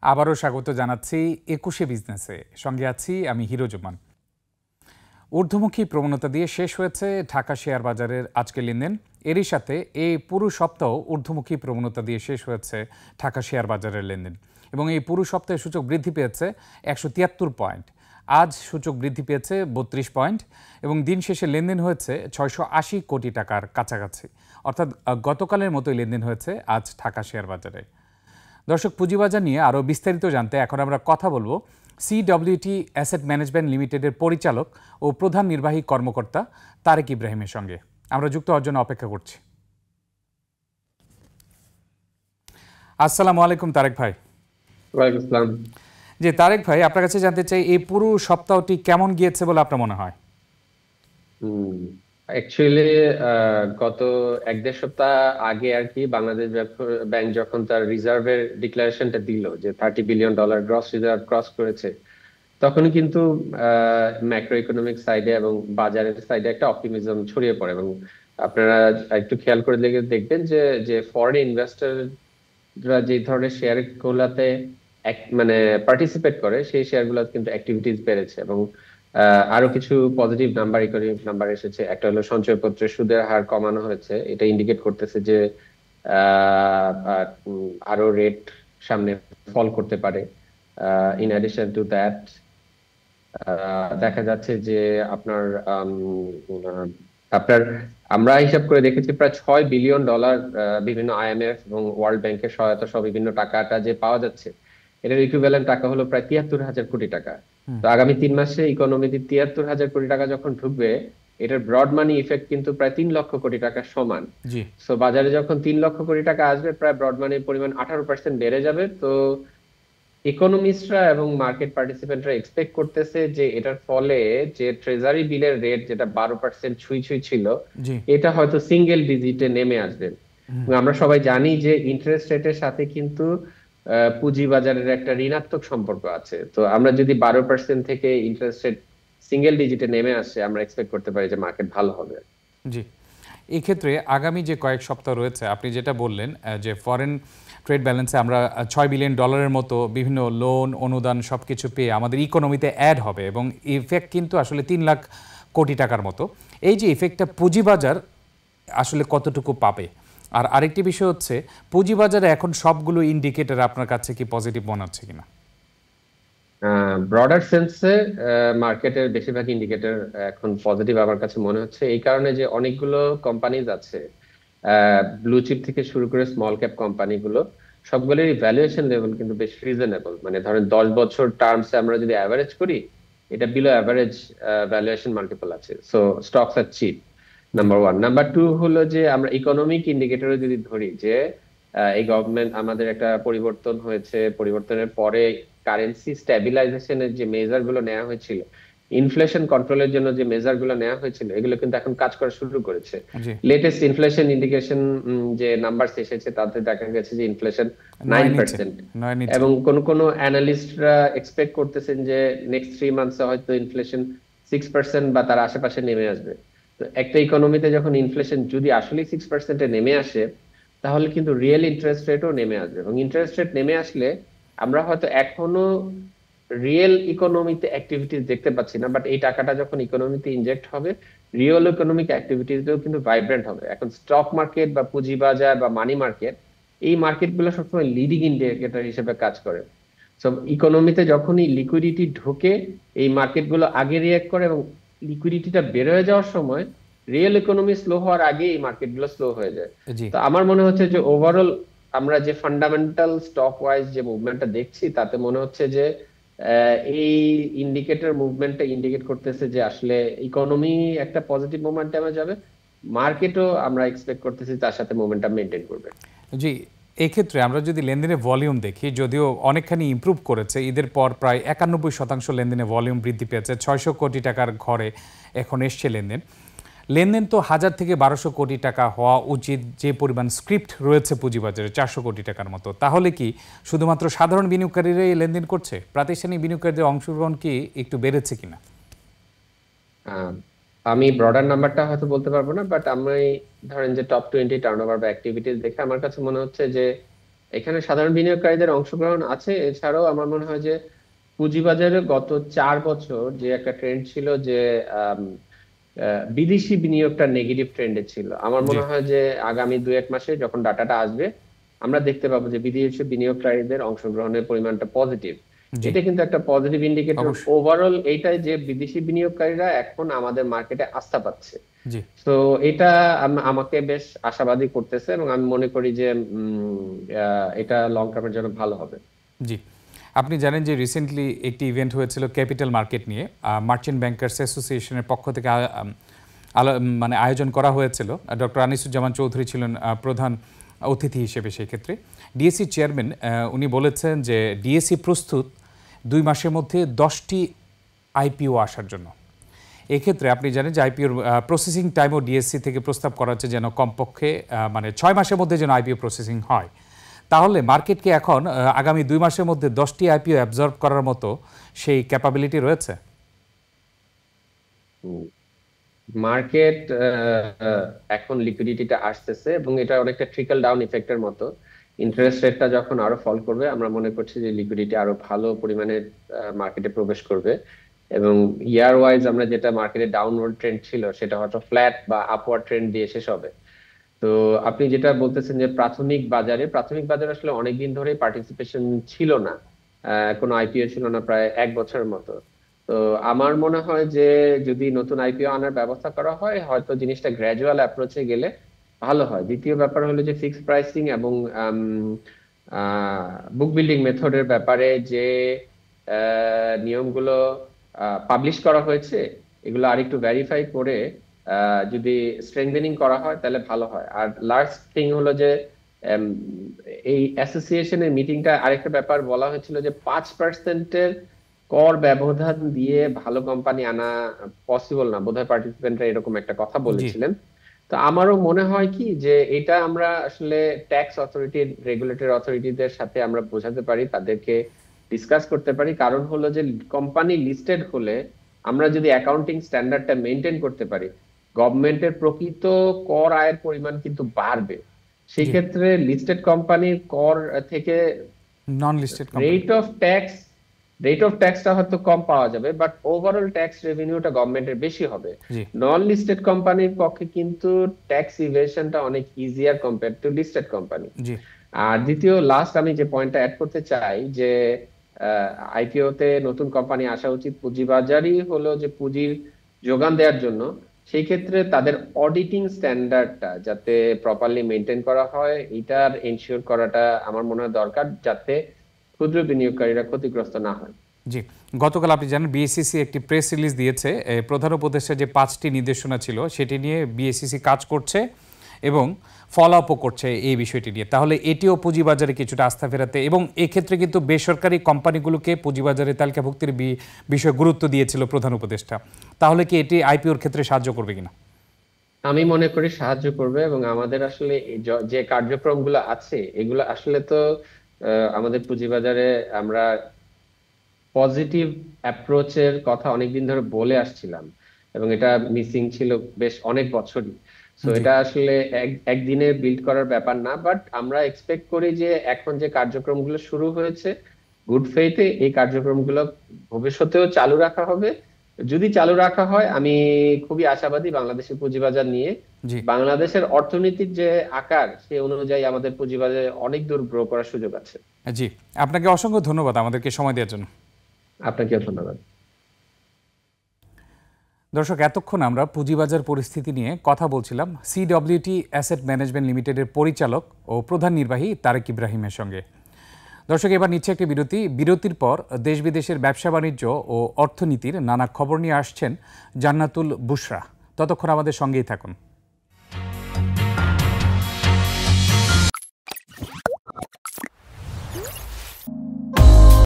আবারও স্বাগত জানাচ্ছি ২১শে বিজনেসে। সঙ্গে আছি আমি হিরোজমান। ঊর্ধ্বমুখী প্রবণতা দিয়ে শেষ হয়েছে ঢাকা শেয়ার বাজারের আজকের লেনদেন। এরই সাথে এই পুরো সপ্তাহ ঊর্ধ্বমুখী প্রবণতা দিয়ে শেষ হয়েছে ঢাকা শেয়ার বাজারের লেনদেন এবং এই পুরো সপ্তাহে সূচক বৃদ্ধি পেয়েছে ১৭৩ পয়েন্ট। আজ সূচক বৃদ্ধি পেয়েছে ৩২ পয়েন্ট এবং দিন শেষে লেনদেন হয়েছে ৬৮০ কোটি টাকার কাছাকাছি, অর্থাৎ গতকালের মতোই লেনদেন হয়েছে আজ ঢাকা শেয়ার বাজারে। দর্শক, পুঁজিবাজার নিয়ে আরও বিস্তারিত জানতে এখন আমরা কথা বলবো সিডব্লিউটি অ্যাসেট ম্যানেজমেন্ট লিমিটেডের পরিচালক ও প্রধান নির্বাহী কর্মকর্তা তারেক ইব্রাহিমের সঙ্গে। আমরা যুক্ত হওয়ার জন্য অপেক্ষা করছি। আসসালামু আলাইকুম তারেক ভাই। ওয়ালাইকুম আসসালাম। জি তারেক ভাই, আপনার কাছে জানতে চাই এই পুরো সপ্তাহটি কেমন গিয়েছে বলে আপনার মনে হয়? অ্যাকচুয়ালি গত ১-১.৫ সপ্তাহ আগে আর কি বাংলাদেশ ব্যাংক যখন তার রিজার্ভের ডিক্লারেশনটা দিল যে $30 বিলিয়ন গ্রস রিজার্ভ ক্রস করেছে, তখন কিন্তু ম্যাক্রো ইকোনমিক সাইডে এবং বাজারের সাইডে একটা অপটিমিজম ছড়িয়ে পড়ে। এবং আপনারা একটু খেয়াল করে দেখবেন যে যে ফরেন ইনভেস্টররা যে ধরনের শেয়ার গুলাতে মানে পার্টিসিপেট করে, সেই শেয়ার গুলো কিন্তু অ্যাক্টিভিটিস বেড়েছে এবং আরো কিছু পজিটিভ নাম্বার, ইকোনমিক নাম্বার এসেছে। একটা হলো সঞ্চয়পত্রের সুদের হার কমানো হয়েছে, এটা ইন্ডিকেট করতেছে যে আরো রেট সামনে ফল করতে পারে। ইন অ্যাডিশন টু দ্যাট দেখা যাচ্ছে যে আপনার আপনার আমরা হিসাব করে দেখেছি প্রায় $6 বিলিয়ন বিভিন্ন আইএমএফ এবং ওয়ার্ল্ড ব্যাংকের সহায়তা সহ বিভিন্ন টাকাটা যে পাওয়া যাচ্ছে, এটার ইকুইভ্যালেন্ট টাকা হলো প্রায় ৭৩,০০০ কোটি টাকা। তো আগামী ৩ মাসে ইকোনমিতে ৭৩,০০০ কোটি টাকা যখন ঢুকবে, এটার ব্রড মানি ইফেক্ট কিন্তু প্রায় ৩ লক্ষ কোটি টাকার সমান। সো বাজারে যখন ৩ লক্ষ কোটি টাকা আসবে, প্রায় ব্রড মানির পরিমাণ 18% বেড়ে যাবে। তো ইকোনমিস্টরা এবং মার্কেট পার্টিসিপেন্টরা এক্সপেক্ট করতেছে যে এটার ফলে যে ট্রেজারি বিলের রেট যেটা 12% ছুঁই ছিল, এটা হয়তো সিঙ্গেল ডিজিটে নেমে আসবে। আমরা সবাই জানি যে ইন্টারেস্ট রেটের সাথে কিন্তু পুঁজিবাজারের একটা ঋণাত্মক সম্পর্ক আছে। তো আমরা যদি 12% থেকে ইন্টারেস্ট রেট সিঙ্গেল ডিজিটে নেমে আসে, আমরা এক্সপেক্ট করতে পারি যে মার্কেট ভালো হবে। জি, এই ক্ষেত্রে আগামী যে কয়েক সপ্তাহ রয়েছে, আপনি যেটা বললেন যে ফরেন ট্রেড ব্যালেন্সে আমরা $6 বিলিয়ন মতো বিভিন্ন লোন, অনুদান সবকিছু পেয়ে আমাদের ইকোনমিতে অ্যাড হবে এবং ইফেক্ট কিন্তু আসলে ৩ লাখ কোটি টাকার মতো। এই যে ইফেক্টটা পুঁজিবাজার আসলে কতটুকু পাবে? আর আরেকটি বিষয় হচ্ছে, পুঁজিবাজারে এখন সবগুলো ইন্ডিকেটর আপনার কাছে কি পজিটিভ মনে হচ্ছে কিনা? ব্রডার সেন্সে মার্কেটের বেশিরভাগ ইন্ডিকেটর এখন পজিটিভ আমার কাছে মনে হচ্ছে। এই কারণে যে অনেকগুলো কোম্পানিজ আছে, ব্লু চিপ থেকে শুরু করে স্মল ক্যাপ কোম্পানিগুলো, সবগুলোরই ভ্যালুয়েশন লেভেল কিন্তু বেশ রিজনেবল। মানে ধরেন ১০ বছর টার্মসে আমরা যদি অ্যাভারেজ করি, এটা বিলো অ্যাভারেজ ভ্যালুয়েশন মাল্টিপল আছে। So stocks are cheap, number one. Number two হলো যে আমরা ইকোনমিক ইন্ডিকেটরে যদি ধরি যে এই গভর্নমেন্ট আমাদের একটা পরিবর্তন হয়েছে, পরিবর্তনের পরে কারেন্সি স্ট্যাবিলাইজেশনের যে মেজার গুলো নেওয়া হয়েছিল, ইনফ্লেশন কন্ট্রোলের জন্য যে মেজার গুলো নেওয়া হয়েছিল, এগুলো কিন্তু এখন কাজ করা শুরু করেছে। লেটেস্ট ইনফ্লেশন ইন্ডিকেশন যে নাম্বার এসেছে, তাতে দেখা গেছে যে ইনফ্লেশন 9%, এবং কোন অ্যানালিস্টরা এক্সপেক্ট করতেছেন যে নেক্সট 3 মান্থসে হয়তো ইনফ্লেশন 6% বা তার আশেপাশে নেমে আসবে। তো একটা ইকোনমিতে যখন ইনফ্লেশন যদি আসলে 6%-এ নেমে আসে, তাহলে কিন্তু রিয়েল ইন্টারেস্ট রেটও নেমে আসবে। এবং ইন্টারেস্ট রেট নেমে আসলে আমরা হয়তো এখনো রিয়েল ইকোনমিতে অ্যাক্টিভিটিস দেখতে পাচ্ছি না, বাট এই টাকাটা যখন ইকোনমিতে ইনজেক্ট হবে, রিয়েল ইকোনমিক অ্যাক্টিভিটিসও কিন্তু ভাইব্রেন্ট হবে। এখন স্টক মার্কেট বা পুঁজিবাজার বা মানি মার্কেট, এই মার্কেটগুলো সবসময় লিডিং ইন্ডিকেটর হিসেবে কাজ করে। সো ইকোনমিতে যখনই লিকুইডিটি ঢোকে, এই মার্কেটগুলো আগে রিঅ্যাক্ট করে এবং লিকুইডিটিটা বের হয়ে যাওয়ার সময় রিয়েল ইকোনমি স্লো হওয়ার আগে এই মার্কেটগুলো স্লো হয়ে যায়। তো আমার মনে হচ্ছে যে ওভারঅল আমরা যে ফান্ডামেন্টাল স্টক ওয়াইজ যে মুভমেন্টটা দেখছি, তাতে মনে হচ্ছে যে এই ইন্ডিকেটর মুভমেন্টটা ইন্ডিকেট করতেছে যে আসলে ইকোনমি একটা পজিটিভ মোমেন্টামে যাবে, মার্কেটও আমরা এক্সপেক্ট করতেছি তার সাথে মোমেন্টাম মেইনটেইন করবে। জি, এই ক্ষেত্রে আমরা যদি লেনদেনের ভলিউম দেখি, যদিও অনেকখানি ইমপ্রুভ করেছে, ঈদের পর প্রায় 91% লেনদেনে ভলিউম বৃদ্ধি পেয়েছে, 600 কোটি টাকার ঘরে এখন এসছে লেনদেন। লেনদেন তো 1000 থেকে 1200 কোটি টাকা হওয়া উচিত, যে পরিমাণ স্ক্রিপ্ট রয়েছে পুঁজিবাজারে 400 কোটি টাকার মতো। তাহলে কি শুধুমাত্র সাধারণ বিনিয়োগকারীরাই লেনদেন করছে? প্রাতিষ্ঠানিক বিনিয়োগকারীদের অংশগ্রহণ কি একটু বেড়েছে কিনা? আমি ব্রডার নাম্বারটা হয়তো বলতে পারবো না, বাট আমি ধরেন যে টপ 20 টার্নওভার বা অ্যাক্টিভিটিস দেখে আমার কাছে মনে হচ্ছে যে এখানে সাধারণ বিনিয়োগকারীদের অংশগ্রহণ আছে। এছাড়াও আমার মনে হয় যে পুঁজিবাজারে গত 4 বছর যে একটা ট্রেন্ড ছিল যে আম, বিদেশি বিনিয়োগটা নেগেটিভ ট্রেন্ডে ছিল। আমার জি মনে হয় যে আগামী 2-1 মাসে যখন ডাটাটা আসবে আমরা দেখতে পাবো যে বিদেশি বিনিয়োগকারীদের অংশগ্রহণের পরিমাণটা পজিটিভ। জি এটা কিন্তু একটা পজিটিভ ইন্ডিকেটর অবশ্যই। ওভারঅল এইটাই যে বিদেশি বিনিয়োগকারীরা এখন আমাদের মার্কেটে আস্থা পাচ্ছে। জি তো এটা আমাকে বেশ আশাবাদী করতেছে এবং আমি মনে করি যে এটা লং টার্মের জন্য ভালো হবে। জি আপনি জানেন যে রিসেন্টলি একটি ইভেন্ট হয়েছিল ক্যাপিটাল মার্কেট নিয়ে, মার্চেন্ট ব্যাংকার্স অ্যাসোসিয়েশনের পক্ষ থেকে মানে আয়োজন করা হয়েছিল। ডক্টর আনিসুজ্জামান চৌধুরী ছিলেন প্রধান অতিথি হিসেবে। সেই ক্ষেত্রে ডিএসসি চেয়ারম্যান উনি বলেছেন যে ডিএসসি প্রস্তুত 2 মাসের মধ্যে 10টি আইপিও আসার জন্য। এক্ষেত্রে আপনি জানেন যে আইপিওর প্রসেসিং টাইমও ডিএসসি থেকে প্রস্তাব করা হচ্ছে যেন কমপক্ষে মানে 6 মাসের মধ্যে যেন আইপিও প্রসেসিং হয়। তাহলে মার্কেটকে এখন আগামী 2 মাসের মধ্যে 10টি আইপিও অ্যাবজর্ব করার মতো সেই ক্যাপাবিলিটি রয়েছে? মার্কেট এখন লিকুইডিটিটা আসতেছে এবং এটা অনেকটা ট্রিকল ডাউন ইফেক্টের মতো। ইন্টারেস্ট রেটটা যখন আরো ফল করবে আমরা মনে করছি যে লিকুইডিটি আরো ভালো পরিমাণে মার্কেটে প্রবেশ করবে এবং ইয়ার ওয়াইজ আমরা যেটা মার্কেটে ডাউনওয়ার্ড ট্রেন্ড ছিল সেটা হয়তো ফ্ল্যাট বা আপওয়ার্ড ট্রেন্ড দিয়ে শেষ হবে। তো আপনি যেটা বলতেছেন যে প্রাথমিক বাজারে আসলে অনেকদিন ধরে পার্টিসিপেশন ছিল না, কোনো আইপিও ছিল না প্রায় 1 বছরের মতো। তো আমার মনে হয় যে যদি নতুন আইপিও আনার ব্যবস্থা করা হয় হয়তো জিনিসটা গ্র্যাজুয়াল অ্যাপ্রোচে গেলে ভালো হয়। দ্বিতীয় ব্যাপার হলো যে ফিক্সড প্রাইসিং এবং বুক বিল্ডিং মেথডের ব্যাপারে যে নিয়মগুলো পাবলিশ করা হয়েছে এগুলো আরেকটু ভেরিফাই করে যদি স্ট্রেংথেনিং করা হয় তাহলে ভালো হয়। আর লাস্ট থিং হলো যে উম, এই অ্যাসোসিয়েশনের মিটিংটা আরেকটা ব্যাপার বলা হয়েছিল যে 5%-এর কর ব্যবধান দিয়ে ভালো কোম্পানি আনা পসিবল না, বোধহয় পার্টিসিপেন্টরা এরকম একটা কথা জি বলেছিলেন। তো আমারও মনে হয় কি যে এটা আমরা আসলে ট্যাক্স অথরিটি, রেগুলেটরি অথরিটিদের সাথে আমরা বোঝাতে পারি, তাদেরকে ডিসকাস করতে পারি। কারণ হলো যে কোম্পানি লিস্টেড হলে আমরা যদি অ্যাকাউন্টিং স্ট্যান্ডার্ডটা মেনটেন করতে পারি গভর্নমেন্টের প্রকৃত কর আয়ের পরিমাণ কিন্তু বাড়বে। সেই জি ক্ষেত্রে লিস্টেড কোম্পানির কর থেকে non listed company. Rate of tax rate of ট্যাক্সটা হয়তো কম পাওয়া যাবে বাট ওভারঅল ট্যাক্স রেভিনিউটা গভর্নমেন্টের বেশি হবে। জি নন লিস্টেড কোম্পানির পক্ষে কিন্তু ট্যাক্স ইভেশনটা অনেক easier compare to listed company. জি আর দ্বিতীয় লাস্ট আমি যে পয়েন্টটা অ্যাড করতে চাই যে আইপিও তে নতুন কোম্পানি আসা উচিত, পুঁজিবাজারই হলো যে পুঁজির যোগান দেওয়ার জন্য। সেই ক্ষেত্রে তাদের অডিটিং স্ট্যান্ডার্ডটা যাতে প্রপারলি মেনটেন করা হয় এটার এনশিওর করাটা আমার মনে হয় দরকার, যাতে ক্ষুদ্র বিনিয়োগকারীরা ক্ষতিগ্রস্ত না হয়। জি গতকাল আপনি জানেন বিএসসিসি একটি প্রেস রিলিজ দিয়েছে। প্রধান উপদেষ্টা যে 5টি নির্দেশনা ছিল সেটি নিয়ে বিএসসিসি কাজ করছে এবং ফলো আপও করছে এই বিষয়টি নিয়ে। তাহলে এটিও পুঁজিবাজারে কিছুটা আস্থা ফেরাতে এবং এক্ষেত্রে কিন্তু বেসরকারি কোম্পানিগুলোকে পুঁজিবাজারে তালিকাভুক্তির বিষয়ে গুরুত্ব দিয়েছিল প্রধান উপদেষ্টা। তাহলে কি এটি আইপিওর ক্ষেত্রে সাহায্য করবে কিনা? আমি মনে করি সাহায্য করবে এবং আমাদের আসলে এই যে কার্যক্রমগুলো আছে এগুলো আসলে তো আমাদের পুঁজিবাজারে আমরা পজিটিভ অ্যাপ্রোচের কথা অনেকদিন ধরে বলে আসছিলাম এবং এটা মিসিং ছিল বেশ অনেক বছরই। সো জি এটা আসলে একদিনে বিল্ড করার ব্যাপার না, বাট আমরা এক্সপেক্ট করি যে এখন যে কার্যক্রমগুলো শুরু হয়েছে গুড ফেইথে এই কার্যক্রমগুলো ভবিষ্যতেও চালু রাখা হবে। যদি চালু রাখা হয় আমি খুবই আশাবাদী বাংলাদেশের পুঁজিবাজার নিয়ে। জি বাংলাদেশের অর্থনীতির যে আকার সে অনুযায়ী আমাদের পুঁজিবাজারে অনেক দূর গ্রো করার সুযোগ আছে। জি আপনাকে অসংখ্য ধন্যবাদ আমাদেরকে সময় দেওয়ার জন্য। আপনাকেও ধন্যবাদ। দর্শক, এতক্ষণ আমরা পুঁজিবাজার পরিস্থিতি নিয়ে কথা বলছিলাম সিডব্লিউটি অ্যাসেট ম্যানেজমেন্ট লিমিটেডের পরিচালক ও প্রধান নির্বাহী তারেক ইব্রাহিমের সঙ্গে। দর্শক, এবার নিচ্ছে একটি বিরতি। বিরতির পর দেশ বিদেশের ব্যবসা বাণিজ্য ও অর্থনীতির নানা খবর নিয়ে আসছেন জান্নাতুল বুশরা। ততক্ষণ আমাদের সঙ্গেই থাকুন।